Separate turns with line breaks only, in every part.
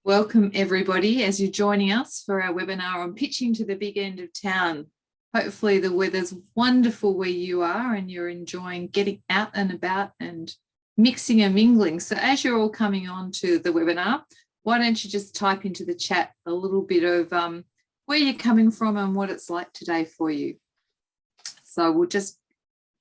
Welcome everybody as you're joining us for our webinar on pitching to the big end of town. Hopefully the weather's wonderful where you are and you're enjoying getting out and about and mixing and mingling. So as you're all coming on to the webinar, why don't you just type into the chat a little bit of where you're coming from and what it's like today for you. So we'll just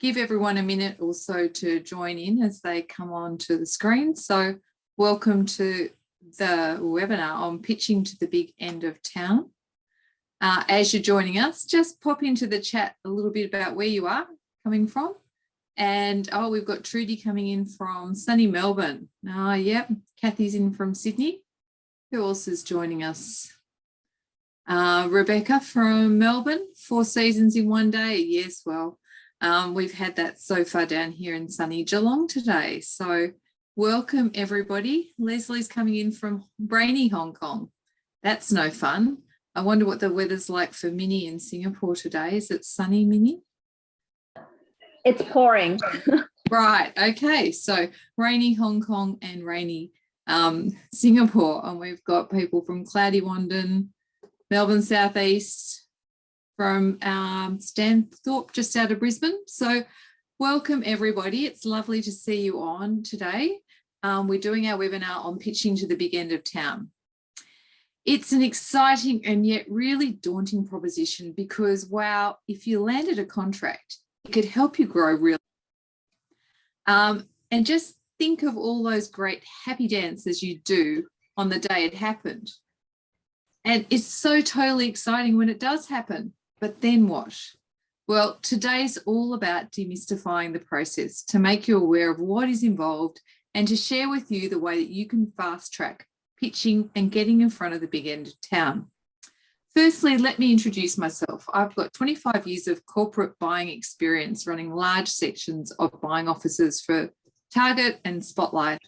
give everyone a minute or so to join in as they come on to the screen. So welcome to the webinar on pitching to the big end of town. As you're joining us, just pop into the chat a little bit about where you are coming from. And we've got Trudy coming in from sunny Melbourne. Yep, Kathy's in from Sydney. Who else is joining us? Rebecca from Melbourne, 4 seasons in one day. Yes, well, we've had that so far down here in sunny Geelong today. So welcome everybody. Leslie's coming in from rainy Hong Kong. That's no fun. I wonder what the weather's like for Minnie in Singapore today. Is it sunny, Minnie?
It's pouring.
Right, okay. So rainy Hong Kong and rainy Singapore. And we've got people from cloudy Wandon, Melbourne Southeast, from Stanthorpe, just out of Brisbane. So welcome everybody. It's lovely to see you on today. We're doing our webinar on pitching to the big end of town. It's an exciting and yet really daunting proposition because, wow, if you landed a contract, it could help you grow really. And just think of all those great happy dances you do on the day it happened. And it's so totally exciting when it does happen. But then what? Well, today's all about demystifying the process to make you aware of what is involved and to share with you the way that you can fast track pitching and getting in front of the big end of town. Firstly, let me introduce myself. I've got 25 years of corporate buying experience running large sections of buying offices for Target and Spotlight.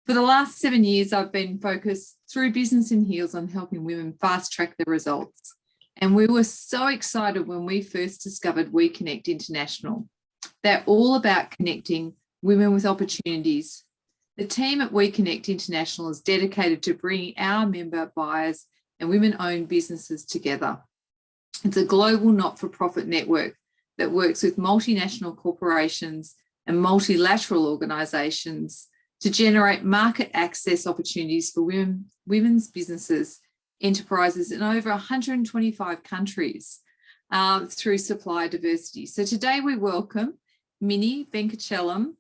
For the last 7 years, I've been focused through Business in Heels on helping women fast track their results. And we were so excited when we first discovered WeConnect International. They're all about connecting women with opportunities. The team at WeConnect International is dedicated to bringing our member buyers and women-owned businesses together. It's a global not-for-profit network that works with multinational corporations and multilateral organisations to generate market access opportunities for women's businesses, enterprises in over 125 countries through supply diversity. So today we welcome Minnie Venkachelam,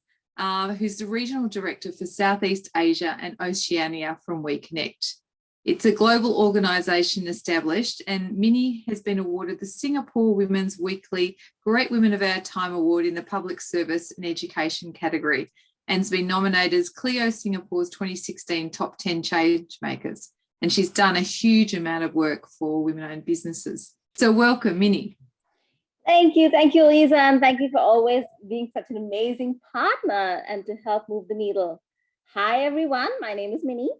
who's the Regional Director for Southeast Asia and Oceania from WeConnect. It's a global organisation established, and Minnie has been awarded the Singapore Women's Weekly Great Women of Our Time Award in the Public Service and Education category and has been nominated as Clio Singapore's 2016 Top 10 Changemakers. And she's done a huge amount of work for women-owned businesses. So welcome, Minnie.
Thank you, Lisa, and thank you for always being such an amazing partner and to help move the needle. Hi, everyone. My name is Minnie.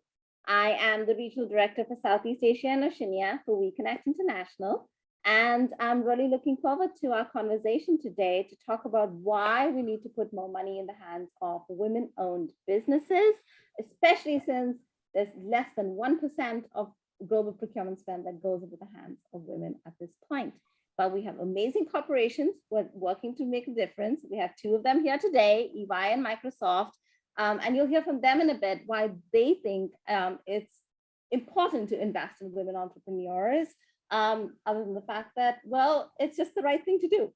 I am the Regional Director for Southeast Asia and Oceania for WeConnect International, and I'm really looking forward to our conversation today to talk about why we need to put more money in the hands of women-owned businesses, especially since there's less than 1% of global procurement spend that goes into the hands of women at this point. But we have amazing corporations who are working to make a difference. We have 2 of them here today, EY and Microsoft, and you'll hear from them in a bit why they think it's important to invest in women entrepreneurs, other than the fact that, well, it's just the right thing to do.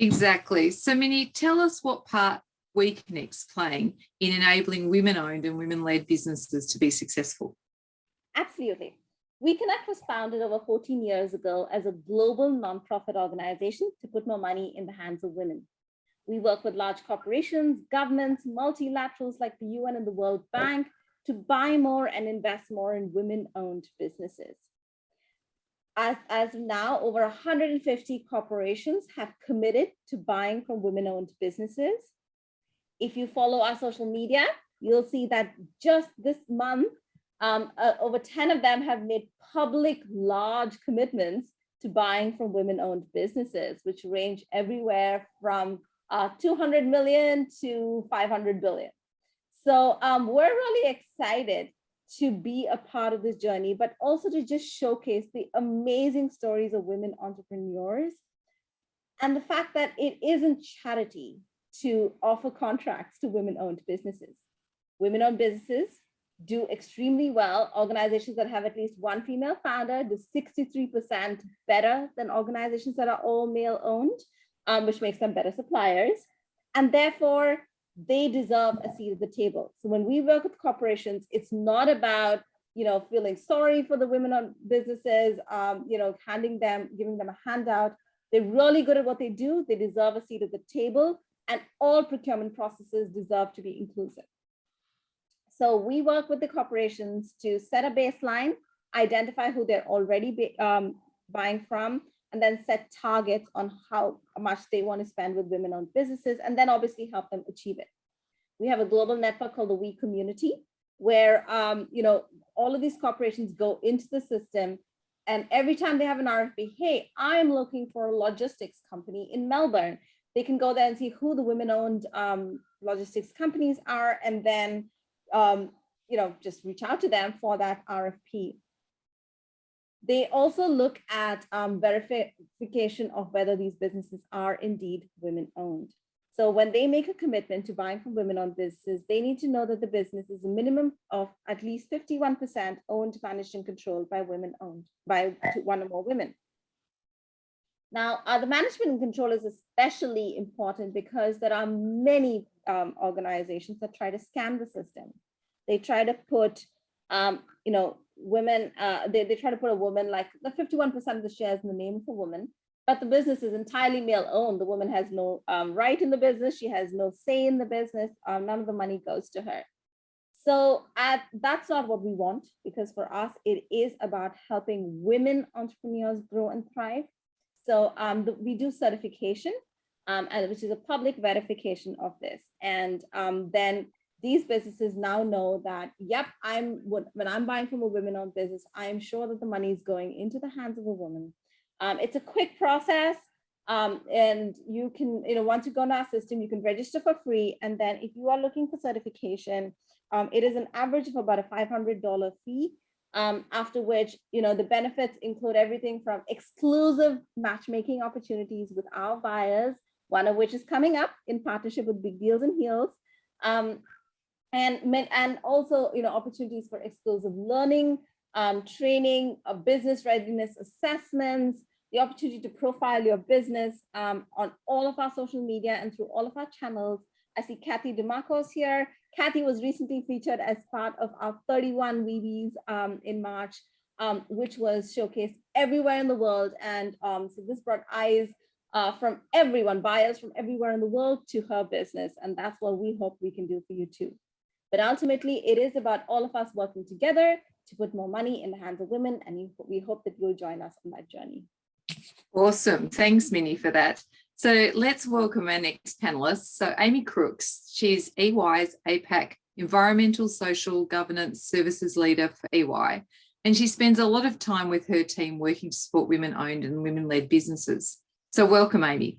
Exactly. So Minnie, tell us what part WeConnect's playing in enabling women-owned and women-led businesses to be successful.
Absolutely. WeConnect was founded over 14 years ago as a global nonprofit organization to put more money in the hands of women. We work with large corporations, governments, multilaterals like the UN and the World Bank to buy more and invest more in women-owned businesses. As of now, over 150 corporations have committed to buying from women-owned businesses. If you follow our social media, you'll see that just this month, over 10 of them have made public large commitments to buying from women-owned businesses, which range everywhere from 200 million to 500 billion. So we're really excited to be a part of this journey, but also to just showcase the amazing stories of women entrepreneurs and the fact that it isn't charity to offer contracts to women-owned businesses. Women-owned businesses do extremely well. Organizations that have at least one female founder do 63% better than organizations that are all male-owned, which makes them better suppliers. And therefore, they deserve a seat at the table. So when we work with corporations, it's not about, feeling sorry for the women-owned businesses, giving them a handout. They're really good at what they do. They deserve a seat at the table, and all procurement processes deserve to be inclusive. So we work with the corporations to set a baseline, identify who they're already buying from, and then set targets on how much they want to spend with women-owned businesses, and then obviously help them achieve it. We have a global network called the We Community, where all of these corporations go into the system, and every time they have an RFP, hey, I'm looking for a logistics company in Melbourne, they can go there and see who the women-owned logistics companies are, and then just reach out to them for that RFP. They also look at verification of whether these businesses are indeed women-owned. So when they make a commitment to buying from women-owned businesses, they need to know that the business is a minimum of at least 51% owned, managed, and controlled by women-owned, by one or more women. Now, the management and control is especially important because there are many organizations that try to scam the system. They try to put, women, they try to put a woman, like the 51% of the shares in the name of a woman, but the business is entirely male-owned. The woman has no right in the business. She has no say in the business. None of the money goes to her. So that's not what we want, because for us, it is about helping women entrepreneurs grow and thrive. So we do certification, which is a public verification of this. And then these businesses now know that, yep, when I'm buying from a women-owned business, I'm sure that the money is going into the hands of a woman. It's a quick process. And you can, once you go in our system, you can register for free. And then if you are looking for certification, it is an average of about a $500 fee. After which, the benefits include everything from exclusive matchmaking opportunities with our buyers, one of which is coming up in partnership with Big Deals and Heels, and also, opportunities for exclusive learning, training, business readiness assessments, the opportunity to profile your business on all of our social media and through all of our channels. I see Kathy DeMarcos here. Kathy was recently featured as part of our 31 Weebies in March, which was showcased everywhere in the world. And so this brought eyes from everyone, buyers from everywhere in the world to her business. And that's what we hope we can do for you too. But ultimately, it is about all of us working together to put more money in the hands of women. And we hope that you'll join us on that journey.
Awesome. Thanks, Minnie, for that. So let's welcome our next panelist. So Amy Crooks, she's EY's APAC Environmental Social Governance Services Leader for EY. And she spends a lot of time with her team working to support women-owned and women-led businesses. So welcome, Amy.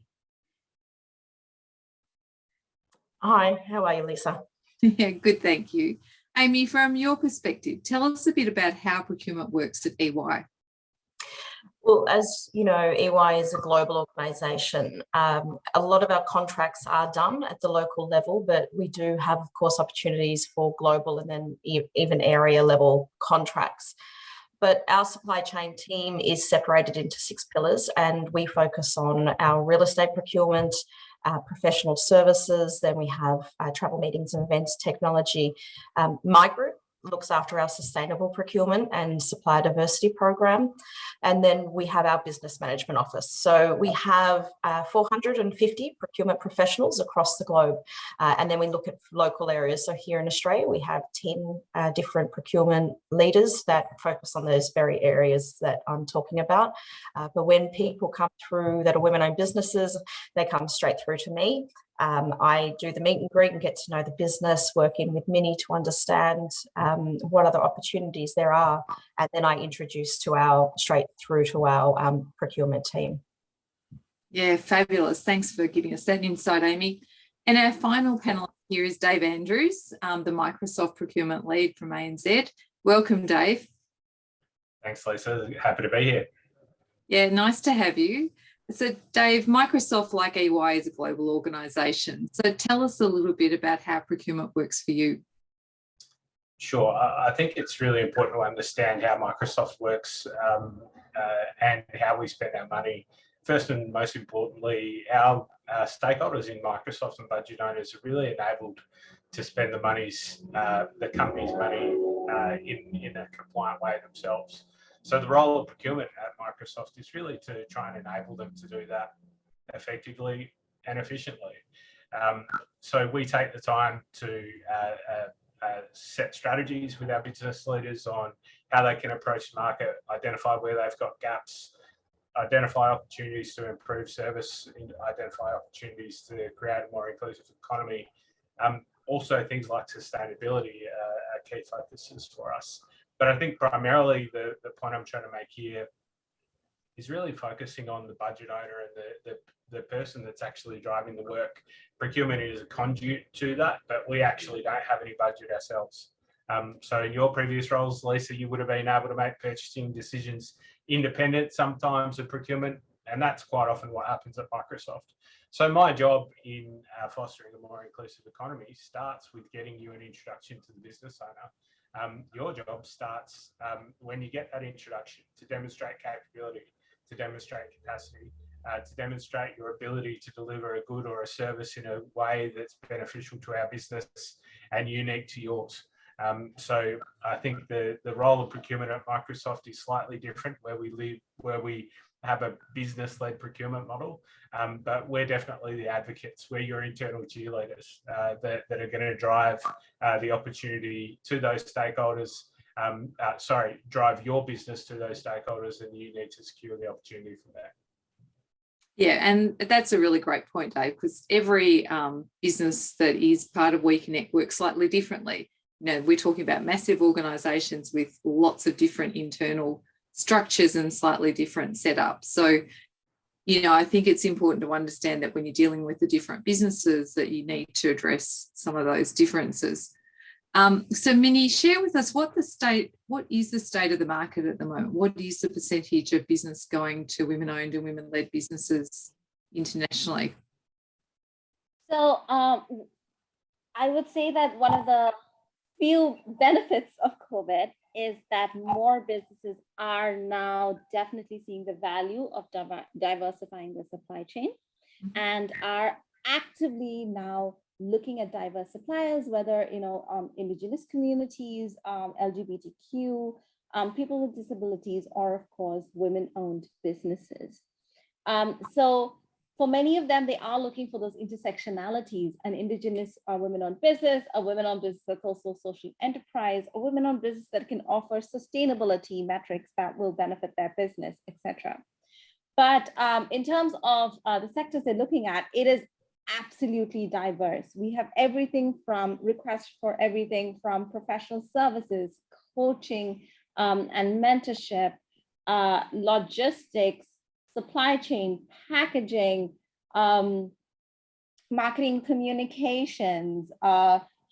Hi, how are you, Lisa?
Yeah, good, thank you. Amy, from your perspective, tell us a bit about how procurement works at EY.
Well, as you know, EY is a global organisation. A lot of our contracts are done at the local level, but we do have, of course, opportunities for global and then even area level contracts. But our supply chain team is separated into 6 pillars, and we focus on our real estate procurement, professional services, then we have travel, meetings and events technology. My group looks after our sustainable procurement and supplier diversity program. And then we have our business management office. So we have 450 procurement professionals across the globe. And then we look at local areas. So here in Australia, we have 10 different procurement leaders that focus on those very areas that I'm talking about. But when people come through that are women-owned businesses, they come straight through to me. I do the meet and greet and get to know the business, working with Minnie to understand what other opportunities there are. And then I introduce straight through to our procurement team.
Yeah, fabulous. Thanks for giving us that insight, Amy. And our final panelist here is Dave Andrews, the Microsoft procurement lead from ANZ. Welcome, Dave.
Thanks, Lisa. Happy to be here.
Yeah, nice to have you. So, Dave, Microsoft, like EY, is a global organisation. So tell us a little bit about how procurement works for you.
Sure. I think it's really important to understand how Microsoft works and how we spend our money. First and most importantly, our stakeholders in Microsoft and budget owners are really enabled to spend the company's money in a compliant way themselves. So the role of procurement at Microsoft is really to try and enable them to do that effectively and efficiently. So we take the time to set strategies with our business leaders on how they can approach the market, identify where they've got gaps, identify opportunities to improve service, identify opportunities to create a more inclusive economy. Also, things like sustainability are key focuses for us. But I think primarily the point I'm trying to make here is really focusing on the budget owner and the person that's actually driving the work. Procurement is a conduit to that, but we actually don't have any budget ourselves. So in your previous roles, Lisa, you would have been able to make purchasing decisions independent sometimes of procurement, and that's quite often what happens at Microsoft. So my job in fostering a more inclusive economy starts with getting you an introduction to the business owner. Your job starts when you get that introduction to demonstrate capability, to demonstrate capacity, to demonstrate your ability to deliver a good or a service in a way that's beneficial to our business and unique to yours. So I think the role of procurement at Microsoft is slightly different where we have a business-led procurement model, but we're definitely the advocates. We're your internal cheerleaders that are going to drive the opportunity to those stakeholders. Drive your business to those stakeholders, and you need to secure the opportunity for that.
Yeah, and that's a really great point, Dave, because every business that is part of WeConnect works slightly differently. You know, we're talking about massive organisations with lots of different internal structures and slightly different setups. So, you know, I think it's important to understand that when you're dealing with the different businesses that you need to address some of those differences. So Minnie, share with us what is the state of the market at the moment? What is the percentage of business going to women-owned and women-led businesses internationally?
So I would say that one of the few benefits of COVID is that more businesses are now definitely seeing the value of diversifying their supply chain and are actively now looking at diverse suppliers, whether Indigenous communities, LGBTQ, people with disabilities, or of course women-owned businesses. So for many of them, they are looking for those intersectionalities: an Indigenous women-owned business, a women-owned business that's also social enterprise, a women-owned business that can offer sustainability metrics that will benefit their business, etc. But in terms of the sectors they're looking at, it is absolutely diverse. We have everything from requests for everything from professional services, coaching and mentorship, logistics, supply chain, packaging, marketing communications,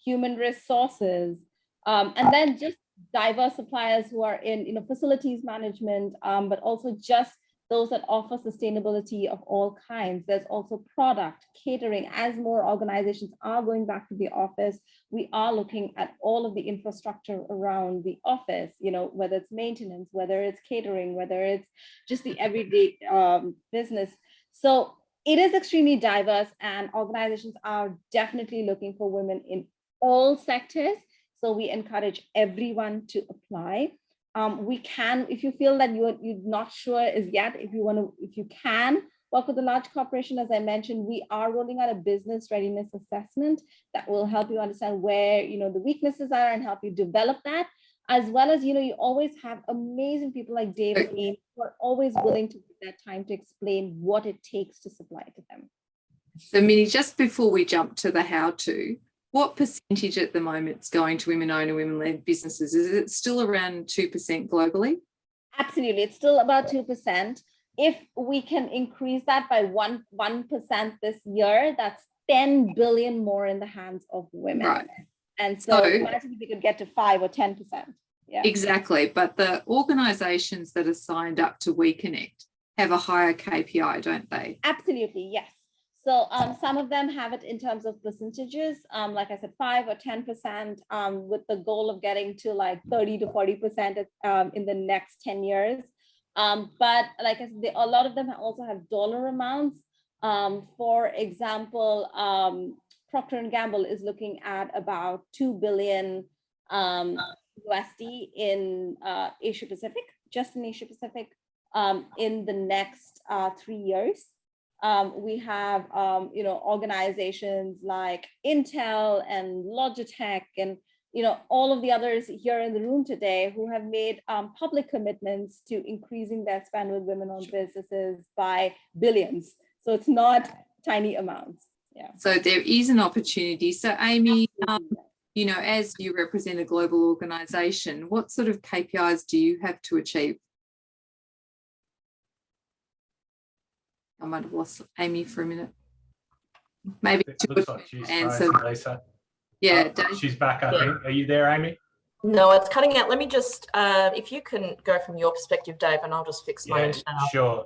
human resources, and then just diverse suppliers who are in facilities management, but also just those that offer sustainability of all kinds. There's also product, catering. As more organizations are going back to the office, we are looking at all of the infrastructure around the office, whether it's maintenance, whether it's catering, whether it's just the everyday business. So it is extremely diverse, and organizations are definitely looking for women in all sectors. So we encourage everyone to apply. We can, if you feel that you're not sure as yet, if you can work with a large corporation, as I mentioned, we are rolling out a business readiness assessment that will help you understand where the weaknesses are and help you develop that, as well as you always have amazing people like Dave and Amy who are always willing to take that time to explain what it takes to supply to them.
So Minnie, just before we jump to the how-to, what percentage at the moment is going to women-owned and women-led businesses? Is it still around 2% globally?
Absolutely, it's still about 2%. If we can increase that by 1% this year, that's 10 billion more in the hands of women.
Right.
And so imagine if we could get to 5 or 10%. Yeah.
Exactly. But the organisations that are signed up to WeConnect have a higher KPI, don't they?
Absolutely, yes. So some of them have it in terms of percentages, like I said, 5 or 10%, with the goal of getting to like 30 to 40% in the next 10 years. But like I said, a lot of them also have dollar amounts. For example, Procter & Gamble is looking at about 2 billion USD in Asia Pacific, just in Asia Pacific, in the next 3 years. We have, organizations like Intel and Logitech and, all of the others here in the room today who have made public commitments to increasing their spend with women-owned businesses by billions. So it's not tiny amounts. Yeah.
So there is an opportunity. So Amy, as you represent a global organization, what sort of KPIs do you have to achieve? I might have lost Amy for a minute. Maybe
it looks like she's
answer.
frozen, Lisa.
Yeah,
she's back, I think. Are you there, Amy?
No, it's cutting out. Let me just, if you can go from your perspective, Dave, and I'll just fix my internet.
Sure,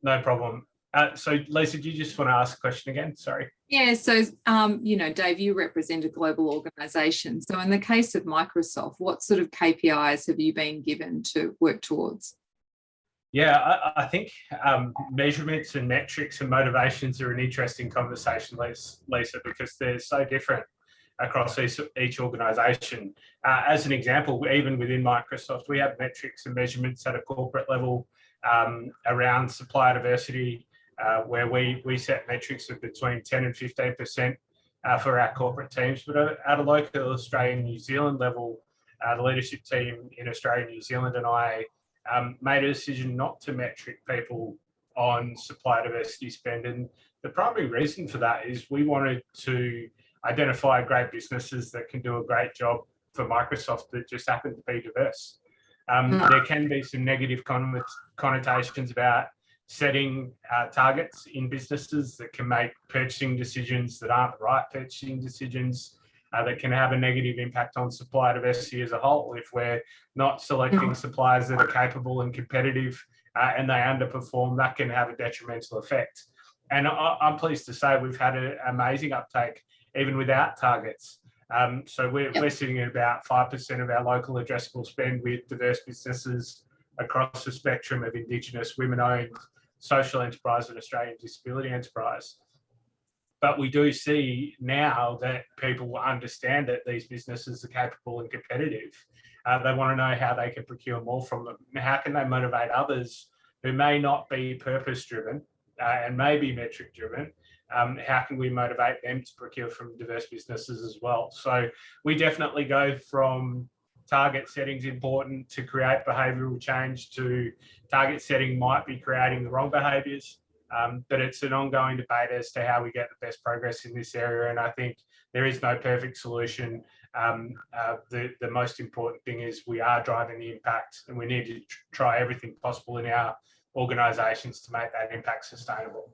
no problem. So Lisa, do you just want to ask a question again? Sorry.
Yeah, so, Dave, you represent a global organisation. So in the case of Microsoft, what sort of KPIs have you been given to work towards?
Yeah, I think measurements and metrics and motivations are an interesting conversation, Lisa, because they're so different across each organisation. As an example, even within Microsoft, we have metrics and measurements at a corporate level around supplier diversity, where we set metrics of between 10 and 15% for our corporate teams. But at a local Australian New Zealand level, the leadership team in Australia and New Zealand and I made a decision not to metric people on supplier diversity spend. And the primary reason for that is we wanted to identify great businesses that can do a great job for Microsoft that just happen to be diverse. There can be some negative connotations about setting targets in businesses that can make purchasing decisions that aren't the right purchasing decisions, that can have a negative impact on supplier diversity as a whole. If we're not selecting suppliers that are capable and competitive and they underperform, that can have a detrimental effect. And I'm pleased to say we've had an amazing uptake even without targets. So we're sitting at about 5% of our local addressable spend with diverse businesses across the spectrum of Indigenous, women-owned, social enterprise and Australian disability enterprise. But we do see now that people understand that these businesses are capable and competitive. They want to know how they can procure more from them. How can they motivate others who may not be purpose-driven and may be metric-driven? How can we motivate them to procure from diverse businesses as well? So we definitely go from target settings important to create behavioural change to target setting might be creating the wrong behaviours. But it's an ongoing debate as to how we get the best progress in this area. And I think there is no perfect solution. The most important thing is we are driving the impact and we need to try everything possible in our organisations to make that impact sustainable.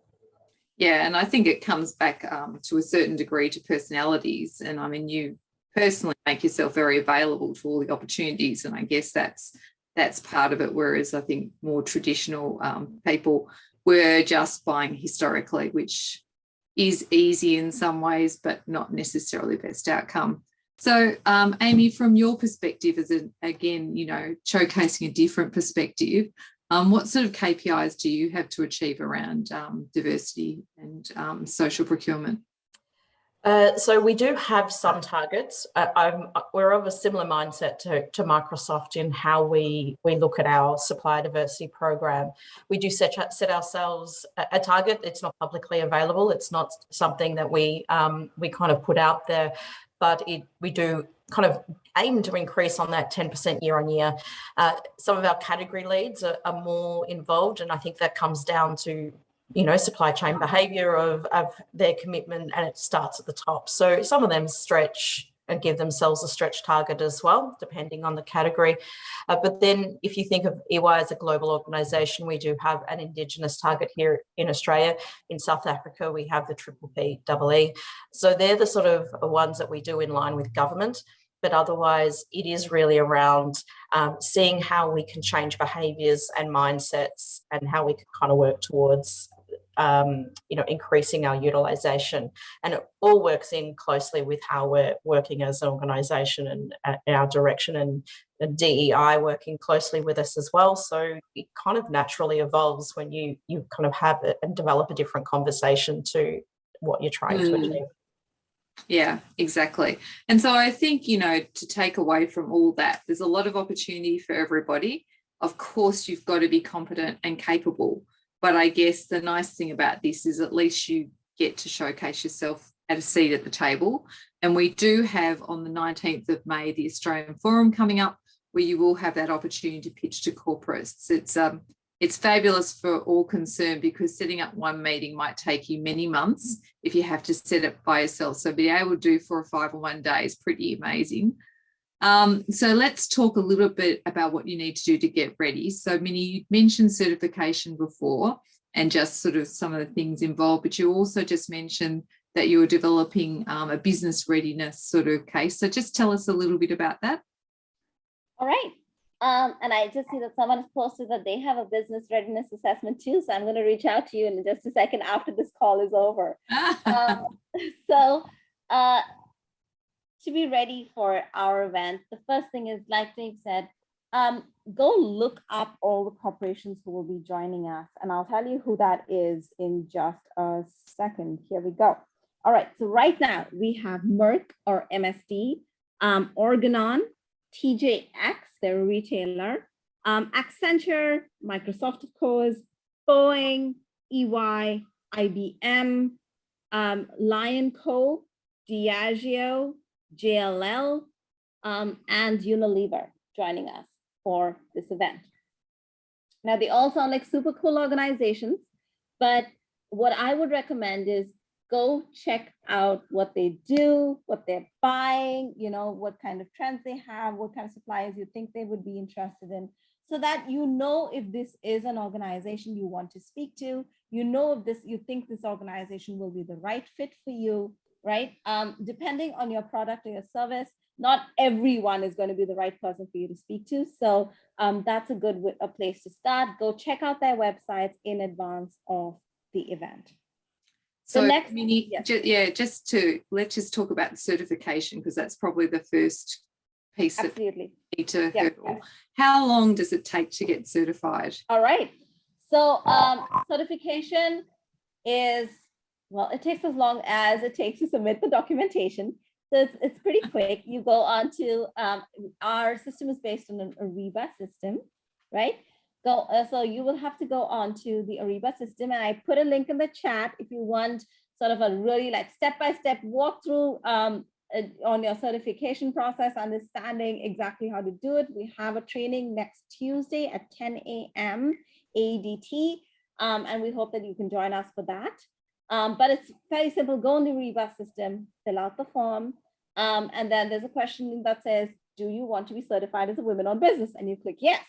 Yeah, and I think it comes back to a certain degree to personalities. And I mean, you personally make yourself very available to all the opportunities. And I guess that's part of it. Whereas I think more traditional people were just buying historically, which is easy in some ways, but not necessarily best outcome. So, Amy, from your perspective, as again, showcasing a different perspective, what sort of KPIs do you have to achieve around diversity and social procurement?
So we do have some targets. We're of a similar mindset to Microsoft in how we look at our supplier diversity program. We do set ourselves a target. It's not publicly available. It's not something that we kind of put out there, but we do kind of aim to increase on that 10% year on year. Some of our category leads are more involved, and I think that comes down to supply chain behaviour of their commitment, and it starts at the top. So some of them stretch and give themselves a stretch target as well, depending on the category. But then if you think of EY as a global organisation, we do have an Indigenous target here in Australia. In South Africa, we have the PPPEE. So they're the sort of ones that we do in line with government. but otherwise it is really around seeing how we can change behaviours and mindsets and how we can kind of work towards increasing our utilisation. And it all works in closely with how we're working as an organisation and our direction, and DEI working closely with us as well. So it kind of naturally evolves when you kind of have it and develop a different conversation to what you're trying to achieve.
Yeah, exactly. And so I think, to take away from all that, there's a lot of opportunity for everybody. Of course, you've got to be competent and capable. But I guess the nice thing about this is at least you get to showcase yourself at a seat at the table. And we do have on the 19th of May, the Australian Forum coming up, where you will have that opportunity to pitch to corporates. It's fabulous for all concerned, because setting up one meeting might take you many months if you have to set it by yourself. So being able to do 4 or 5 in one day is pretty amazing. So let's talk a little bit about what you need to do to get ready. So Minnie, you mentioned certification before and just sort of some of the things involved, but you also just mentioned that you're developing a business readiness sort of case. So just tell us a little bit about that.
All right. And I just see that someone has posted that they have a business readiness assessment too. So I'm going to reach out to you in just a second after this call is over. To be ready for our event, the first thing is, like Dave said, go look up all the corporations who will be joining us. And I'll tell you who that is in just a second. Here we go. All right. So right now we have Merck or MSD, Organon, TJX, they're a retailer, Accenture, Microsoft, of course, Boeing, EY, IBM, Lion Co, Diageo, JLL, and Unilever joining us for this event. Now, they all sound like super cool organizations, but what I would recommend is go check out what they do, what they're buying, what kind of trends they have, what kind of suppliers you think they would be interested in, so that if this is an organization you want to speak to, if you think this organization will be the right fit for you, right? Depending on your product or your service, not everyone is going to be the right person for you to speak to. So that's a good place to start. Go check out their websites in advance of the event.
So
let's
just talk about the certification, because that's probably the first piece
Absolutely.
that you need to hurdle.
Yes.
How long does it take to get certified?
All right. So certification is, well, it takes as long as it takes to submit the documentation. So it's pretty quick. You go on to, our system is based on an Ariba system, right? So you will have to go on to the Ariba system, and I put a link in the chat if you want sort of a really like step-by-step walkthrough on your certification process, understanding exactly how to do it. We have a training next Tuesday at 10 a.m. ADT, and we hope that you can join us for that. But it's very simple. Go on the Ariba system, fill out the form, and then there's a question that says, do you want to be certified as a women-owned business? And you click yes.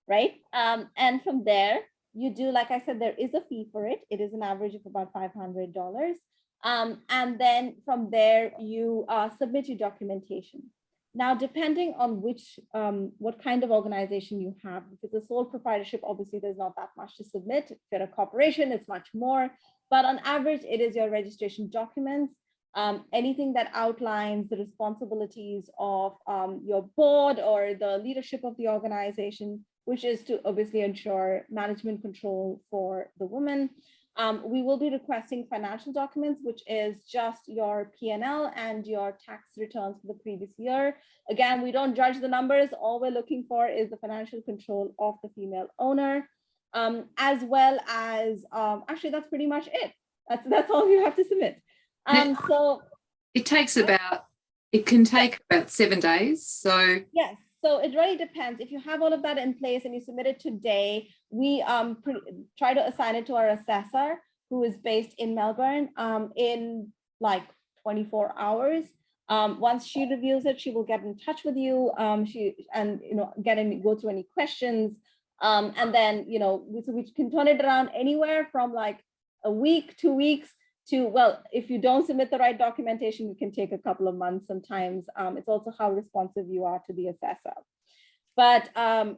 Right. And from there, you do, like I said, there is a fee for it. It is an average of about $500. And then from there, you submit your documentation. Now, depending on what kind of organization you have, if it's a sole proprietorship, obviously there's not that much to submit. If you're a corporation, it's much more. But on average, it is your registration documents, anything that outlines the responsibilities of your board or the leadership of the organization, which is to obviously ensure management control for the woman. We will be requesting financial documents, which is just your P&L and your tax returns for the previous year. Again, we don't judge the numbers. All we're looking for is the financial control of the female owner, as well as, actually, that's pretty much it. That's all you have to submit. So
it can take about 7 days. So
yes. So it really depends. If you have all of that in place and you submit it today, we try to assign it to our assessor, who is based in Melbourne, in like 24 hours. Once she reviews it, she will get in touch with you. Go through any questions, and then so we can turn it around anywhere from like a week, 2 weeks well, if you don't submit the right documentation, it can take a couple of months sometimes. It's also how responsive you are to the assessor. But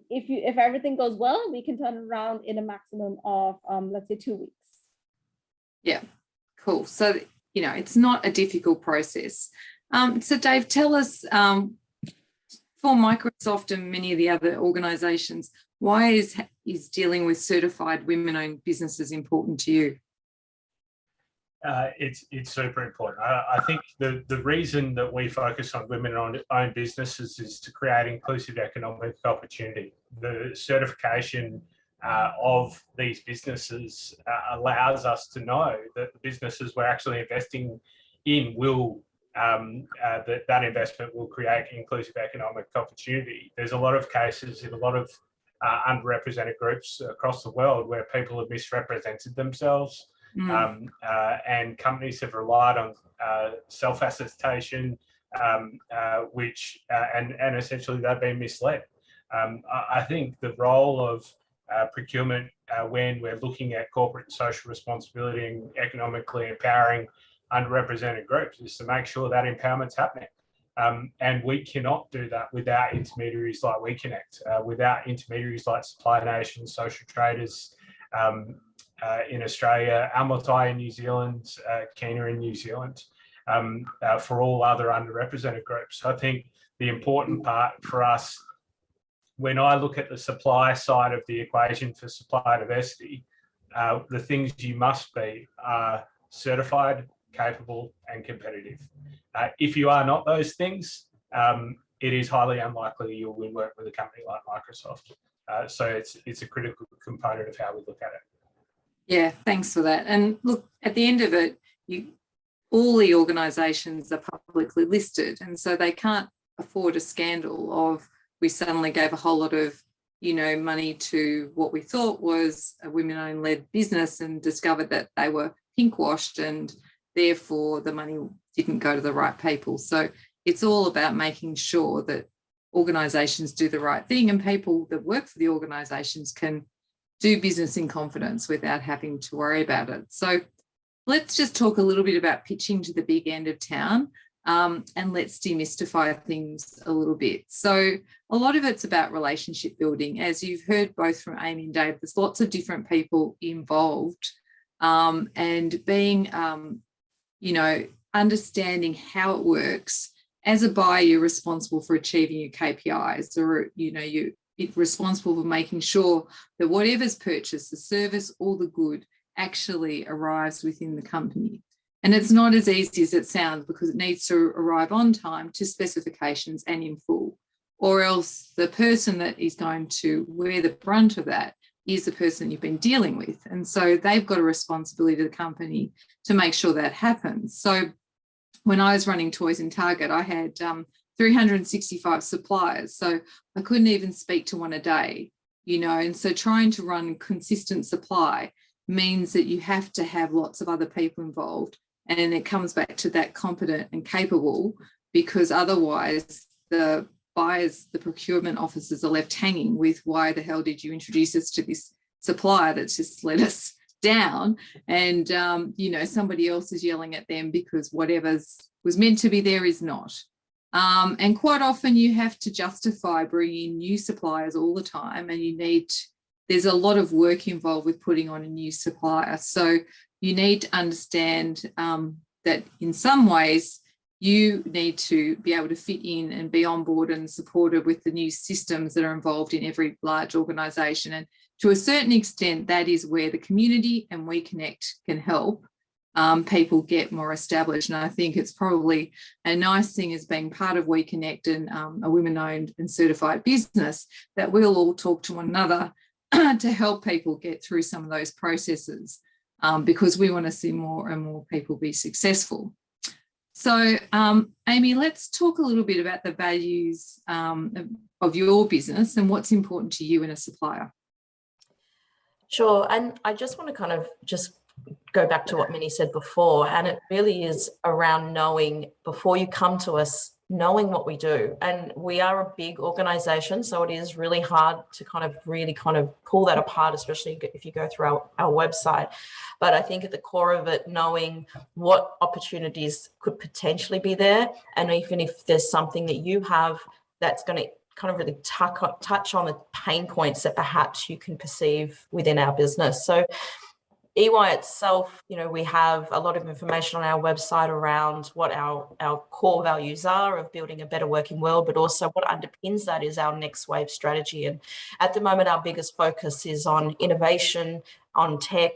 if everything goes well, we can turn it around in a maximum of, let's say, 2 weeks.
Yeah, cool. So, you know, it's not a difficult process. So Dave, tell us, for Microsoft and many of the other organisations, why is dealing with certified women-owned businesses important to you?
It's super important. I think the reason that we focus on women-owned businesses is to create inclusive economic opportunity. The certification of these businesses allows us to know that the businesses we're actually investing in will that investment will create inclusive economic opportunity. There's a lot of cases in a lot of underrepresented groups across the world where people have misrepresented themselves. And companies have relied on self-attestation, which and essentially they've been misled. I think the role of procurement when we're looking at corporate and social responsibility and economically empowering underrepresented groups is to make sure that empowerment's happening. And we cannot do that without intermediaries like WeConnect, without intermediaries like Supply Nation, Social Traders, in Australia, Almaty in New Zealand, Kina in New Zealand, for all other underrepresented groups. I think the important part for us, when I look at the supply side of the equation for supply diversity, the things you must be are certified, capable, and competitive. If you are not those things, it is highly unlikely you'll win work with a company like Microsoft. So it's a critical component of how we look at it.
Yeah, thanks for that. And look, at the end of it, all the organisations are publicly listed, and so they can't afford a scandal of we suddenly gave a whole lot of, you know, money to what we thought was a women-owned led business and discovered that they were pinkwashed and therefore the money didn't go to the right people. So it's all about making sure that organisations do the right thing and people that work for the organisations can do business in confidence without having to worry about it. So let's just talk a little bit about pitching to the big end of town, and let's demystify things a little bit. So a lot of it's about relationship building. As you've heard both from Amy and Dave, there's lots of different people involved, and being, you know, understanding how it works. As a buyer, you're responsible for achieving your KPIs, or, you know, you're responsible for making sure that whatever's purchased, the service or the good, actually arrives within the company. And it's not as easy as it sounds, because it needs to arrive on time to specifications and in full, or else the person that is going to wear the brunt of that is the person you've been dealing with. And so they've got a responsibility to the company to make sure that happens. So when I was running toys in Target, I had 365 suppliers. So I couldn't even speak to one a day, you know, and so trying to run consistent supply means that you have to have lots of other people involved. And it comes back to that competent and capable, because otherwise the buyers, the procurement officers are left hanging with, why the hell did you introduce us to this supplier that's just let us down? And, you know, somebody else is yelling at them because whatever's was meant to be there is not. And quite often you have to justify bringing in new suppliers all the time, and there's a lot of work involved with putting on a new supplier. So you need to understand that in some ways you need to be able to fit in and be on board and supported with the new systems that are involved in every large organisation. And to a certain extent, that is where the community and WeConnect can help people get more established. And I think it's probably a nice thing as being part of WeConnect and a women-owned and certified business, that we'll all talk to one another to help people get through some of those processes, because we want to see more and more people be successful. So, Amy, let's talk a little bit about the values of your business and what's important to you in a supplier.
Sure. And I just want to kind of just go back to what Minnie said before, and it really is around knowing before you come to us knowing what we do. And we are a big organization, so it is really hard to really pull that apart, especially if you go through our website. But I think at the core of it, knowing what opportunities could potentially be there, and even if there's something that you have that's going to kind of really touch on the pain points that perhaps you can perceive within our business. So EY itself, we have a lot of information on our website around what our core values are of building a better working world, but also what underpins that is our next wave strategy. And at the moment, our biggest focus is on innovation, on tech,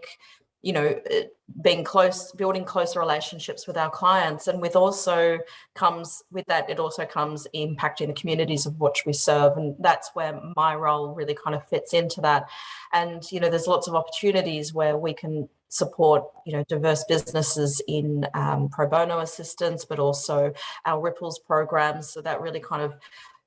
building closer relationships with our clients. And it also comes impacting the communities of which we serve. And that's where my role really kind of fits into that. And, there's lots of opportunities where we can support, diverse businesses in pro bono assistance, but also our Ripples programs. So that really kind of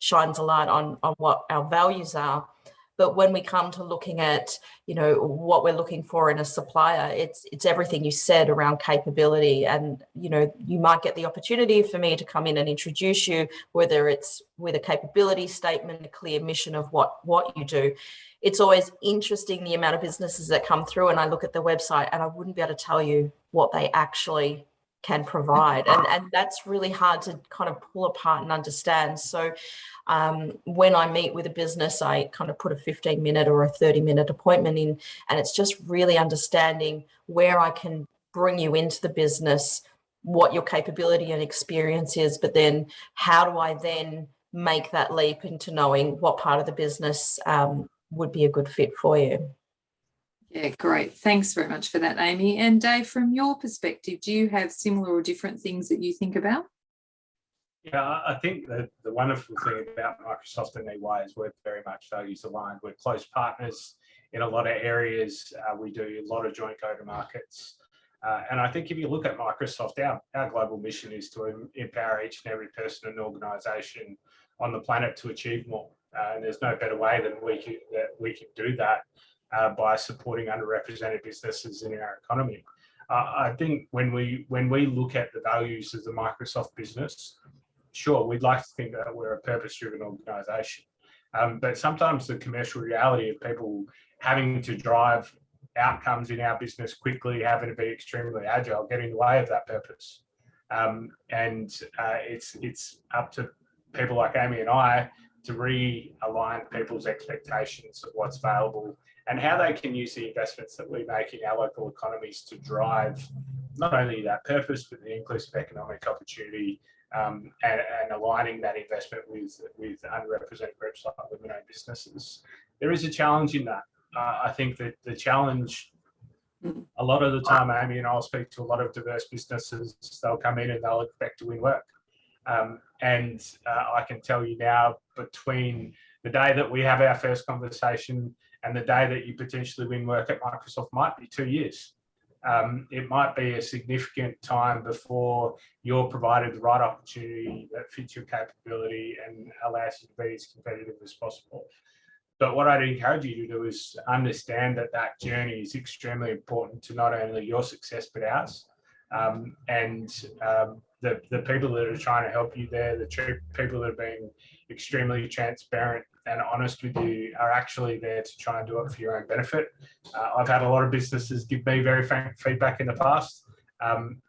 shines a light on what our values are. But when we come to looking at, what we're looking for in a supplier, it's everything you said around capability. And, you might get the opportunity for me to come in and introduce you, whether it's with a capability statement, a clear mission of what you do. It's always interesting the amount of businesses that come through, and I look at the website and I wouldn't be able to tell you what they actually can provide. And that's really hard to kind of pull apart and understand. So when I meet with a business, I kind of put a 15-minute or a 30-minute appointment in, and it's just really understanding where I can bring you into the business, what your capability and experience is, but then how do I then make that leap into knowing what part of the business would be a good fit for you.
Yeah, great. Thanks very much for that, Amy. And Dave, from your perspective, do you have similar or different things that you think about?
Yeah, I think that the wonderful thing about Microsoft and EY is we're very much values aligned. We're close partners in a lot of areas. We do a lot of joint go-to-markets. And I think if you look at Microsoft, our global mission is to empower each and every person and organisation on the planet to achieve more. And there's no better way than we can do that by supporting underrepresented businesses in our economy. I think when we look at the values of the Microsoft business, sure, we'd like to think that we're a purpose-driven organisation, but sometimes the commercial reality of people having to drive outcomes in our business quickly, having to be extremely agile, get in the way of that purpose. It's up to people like Amy and I to realign people's expectations of what's available and how they can use the investments that we make in our local economies to drive not only that purpose, but the inclusive economic opportunity and aligning that investment with underrepresented groups like women-owned businesses. There is a challenge in that. I think that the challenge, a lot of the time, Amy and I'll speak to a lot of diverse businesses, they'll come in and they'll expect to win work. I can tell you now, between the day that we have our first conversation and the day that you potentially win work at Microsoft might be 2 years. It might be a significant time before you're provided the right opportunity that fits your capability and allows you to be as competitive as possible. But what I'd encourage you to do is understand that journey is extremely important to not only your success, but ours. The people that are trying to help you there, the people that are being extremely transparent and honest with you are actually there to try and do it for your own benefit. I've had a lot of businesses give me very frank feedback in the past.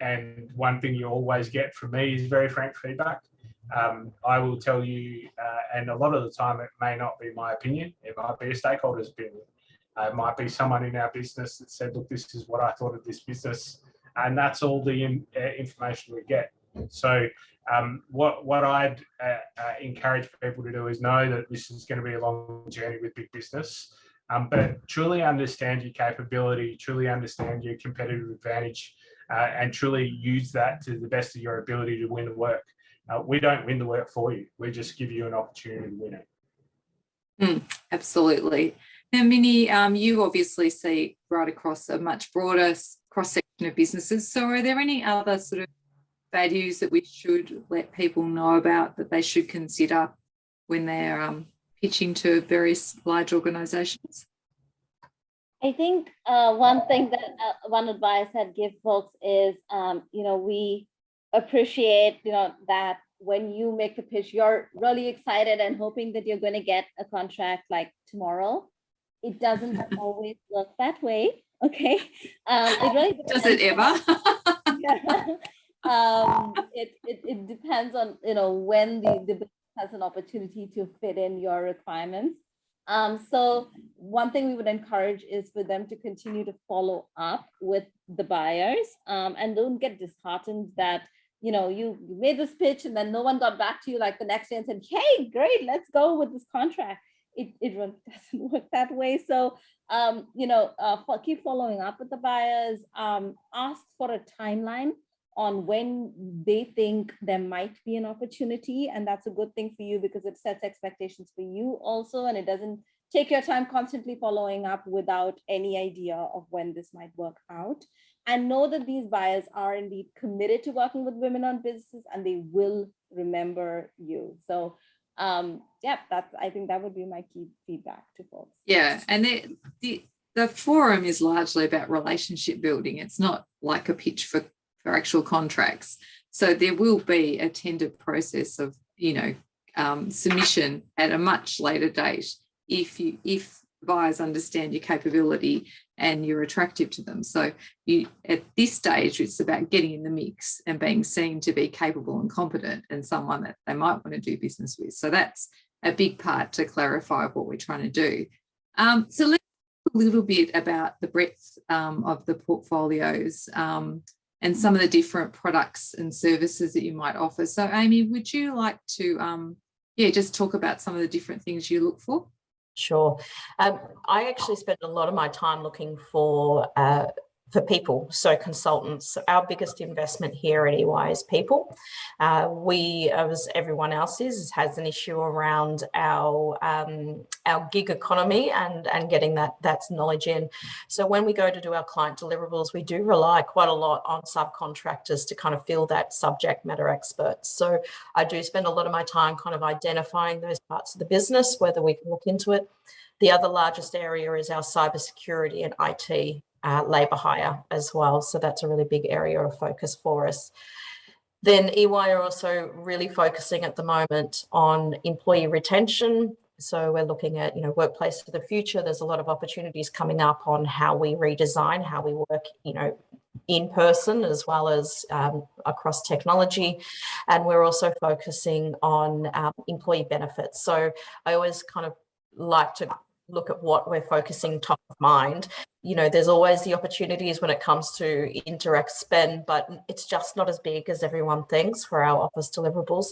And one thing you always get from me is very frank feedback. I will tell you, and a lot of the time it may not be my opinion, it might be a stakeholder's opinion. It might be someone in our business that said, look, this is what I thought of this business. And that's all the information we get. So what I'd encourage people to do is know that this is going to be a long journey with big business, but truly understand your capability, truly understand your competitive advantage, and truly use that to the best of your ability to win the work. We don't win the work for you. We just give you an opportunity to win it.
Absolutely. Now, Minnie, you obviously see right across a much broader cross-section of businesses. So are there any other sort of values that we should let people know about that they should consider when they're pitching to various large organisations?
I think one thing that one advice I'd give folks is, we appreciate, that when you make the pitch, you're really excited and hoping that you're going to get a contract like tomorrow. It doesn't always work that way. Okay. It really depends.
Does it ever?
It depends on, when the business has an opportunity to fit in your requirements. So one thing we would encourage is for them to continue to follow up with the buyers, and don't get disheartened that, you made this pitch and then no one got back to you like the next day and said, hey, great, let's go with this contract. It really doesn't work that way. So, keep following up with the buyers, ask for a timeline on when they think there might be an opportunity. And that's a good thing for you because it sets expectations for you also. And it doesn't take your time constantly following up without any idea of when this might work out. And know that these buyers are indeed committed to working with women-owned businesses and they will remember you. So I think that would be my key feedback to folks.
Yeah, and the forum is largely about relationship building. It's not like a pitch for actual contracts. So there will be a tender process of, submission at a much later date if buyers understand your capability and you're attractive to them. So at this stage, it's about getting in the mix and being seen to be capable and competent and someone that they might want to do business with. So that's a big part to clarify what we're trying to do. So let's talk a little bit about the breadth of the portfolios and some of the different products and services that you might offer. So Amy, would you like to just talk about some of the different things you look for?
Sure. I actually spend a lot of my time looking for people, so consultants. Our biggest investment here at EY is people. We, as everyone else has an issue around our gig economy and getting that knowledge in. So when we go to do our client deliverables, we do rely quite a lot on subcontractors to kind of fill that subject matter experts. So I do spend a lot of my time kind of identifying those parts of the business, whether we can look into it. The other largest area is our cybersecurity and IT labour hire as well. So that's a really big area of focus for us. Then EY are also really focusing at the moment on employee retention. So we're looking at, workplace for the future. There's a lot of opportunities coming up on how we redesign, how we work, in person as well as across technology. And we're also focusing on employee benefits. So I always kind of like to look at what we're focusing top of mind. There's always the opportunities when it comes to indirect spend, but it's just not as big as everyone thinks for our office deliverables.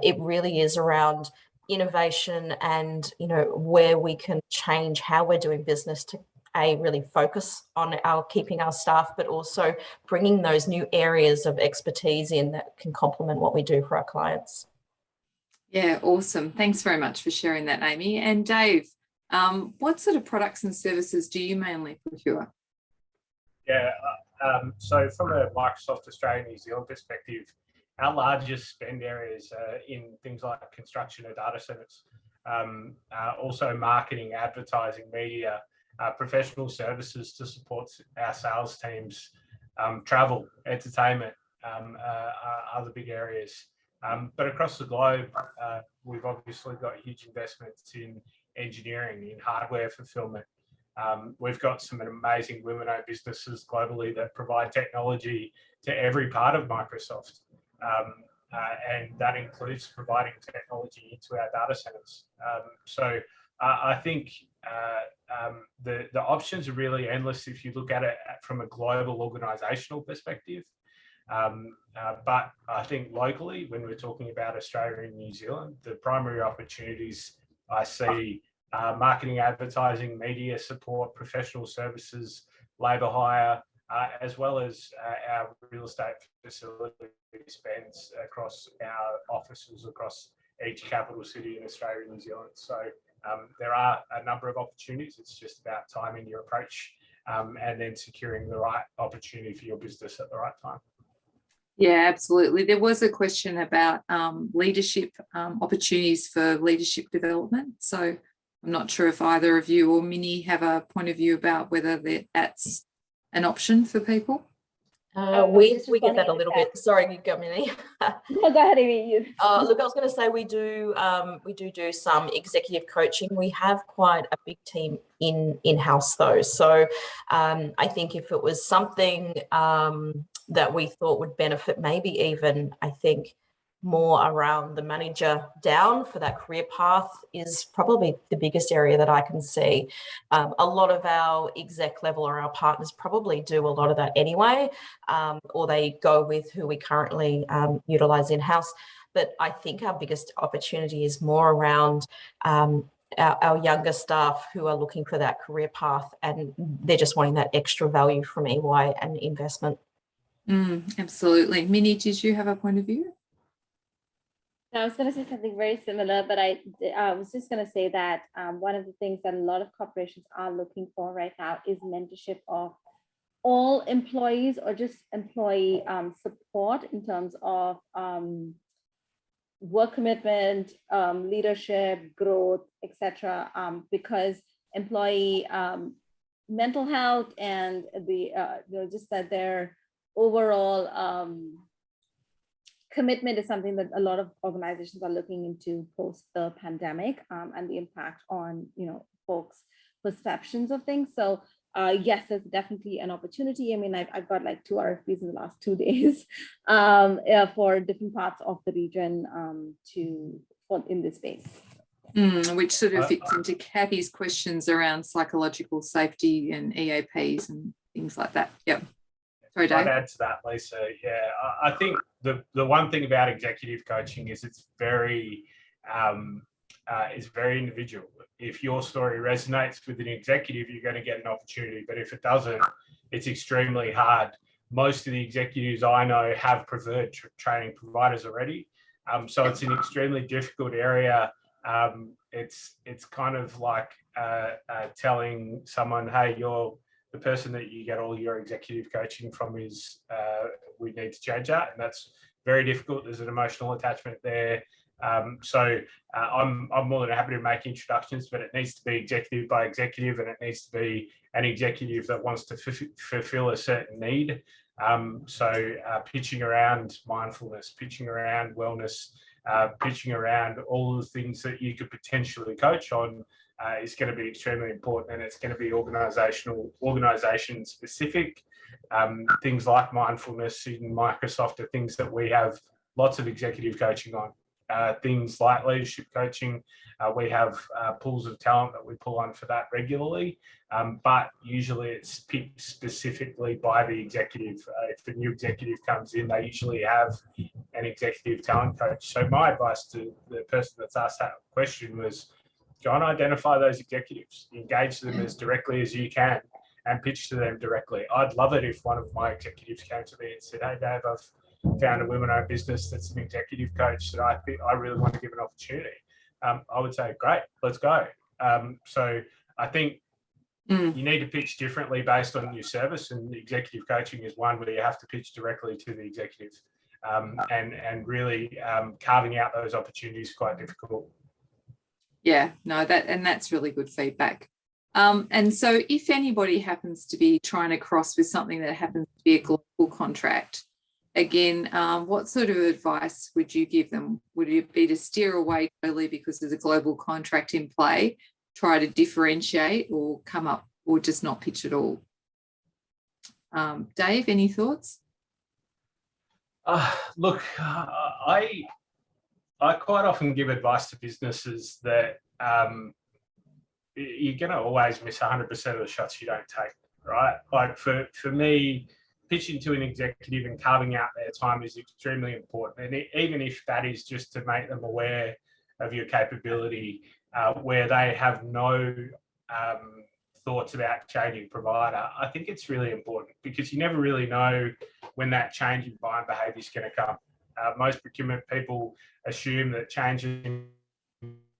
It really is around innovation and, where we can change how we're doing business to really focus on keeping our staff, but also bringing those new areas of expertise in that can complement what we do for our clients.
Yeah, awesome. Thanks very much for sharing that, Amy. And Dave, what sort of products and services do you mainly procure?
Yeah, so from a Microsoft Australia New Zealand perspective, our largest spend areas are in things like construction of data centres, also marketing, advertising, media, professional services to support our sales teams, travel, entertainment, other big areas. But across the globe, we've obviously got huge investments in engineering, in hardware fulfillment. We've got some amazing women-owned businesses globally that provide technology to every part of Microsoft. And that includes providing technology into our data centers. So I think the options are really endless if you look at it from a global organizational perspective. But I think locally, when we're talking about Australia and New Zealand, the primary opportunities I see are marketing, advertising, media support, professional services, labour hire, as well as our real estate facility spends across our offices across each capital city in Australia and New Zealand. So there are a number of opportunities. It's just about timing your approach and then securing the right opportunity for your business at the right time.
Yeah, absolutely. There was a question about leadership opportunities for leadership development. So I'm not sure if either of you or Minnie have a point of view about whether that's an option for people.
We
just
get that
responding
a
in the
little
chat.
bit. Sorry, you got me.
No, go ahead, Amy.
Look, I was going to say we do some executive coaching. We have quite a big team in-house though. So I think if it was something that we thought would benefit, maybe even I think more around the manager down for that career path is probably the biggest area that I can see. A lot of our exec level or our partners probably do a lot of that anyway, or they go with who we currently utilize in-house. But I think our biggest opportunity is more around our younger staff who are looking for that career path and they're just wanting that extra value from EY and investment.
Absolutely. Minnie, did you have a point of view?
I was going to say something very similar, but I was just going to say that one of the things that a lot of corporations are looking for right now is mentorship of all employees or just employee support in terms of work commitment, leadership, growth, etc. Because employee mental health and the just that their overall commitment is something that a lot of organizations are looking into post the pandemic and the impact on folks' perceptions of things. So yes, there's definitely an opportunity. I mean, I've got like 2 RFPs in the last 2 days for different parts of the region in this space.
Which sort of fits into Kathy's questions around psychological safety and EAPs and things like that. Yep. Sorry, Dave.
I'd add to that, Lisa. Yeah, I think the one thing about executive coaching is it's very individual. If your story resonates with an executive, you're going to get an opportunity. But if it doesn't, it's extremely hard. Most of the executives I know have preferred training providers already. So it's an extremely difficult area. It's kind of like telling someone, hey, you're the person that you get all your executive coaching from is we need to change that. And that's very difficult. There's an emotional attachment there. So I'm more than happy to make introductions, but it needs to be executive by executive, and it needs to be an executive that wants to fulfill a certain need. So pitching around mindfulness, pitching around wellness, pitching around all the things that you could potentially coach on is going to be extremely important, and it's going to be organisation specific. Things like mindfulness in Microsoft are things that we have lots of executive coaching on. Things like leadership coaching, we have pools of talent that we pull on for that regularly, but usually it's picked specifically by the executive. If a new executive comes in, they usually have an executive talent coach. So my advice to the person that's asked that question was, go and identify those executives, engage them as directly as you can, and pitch to them directly. I'd love it if one of my executives came to me and said, hey, Dave, I've found a women-owned business that's an executive coach that I think I really want to give an opportunity. I would say, great, let's go. So I think you need to pitch differently based on your service, and executive coaching is one where you have to pitch directly to the executive, and really carving out those opportunities is quite difficult.
Yeah, no, that's really good feedback. And so if anybody happens to be trying to cross with something that happens to be a global contract, again, what sort of advice would you give them? Would it be to steer away totally because there's a global contract in play, try to differentiate, or come up, or just not pitch at all? Dave, any thoughts?
Look, I quite often give advice to businesses that you're going to always miss 100% of the shots you don't take, right? Like for me, pitching to an executive and carving out their time is extremely important. And even if that is just to make them aware of your capability, where they have no thoughts about changing provider, I think it's really important, because you never really know when that change in buying behaviour is going to come. Most procurement people assume that changes in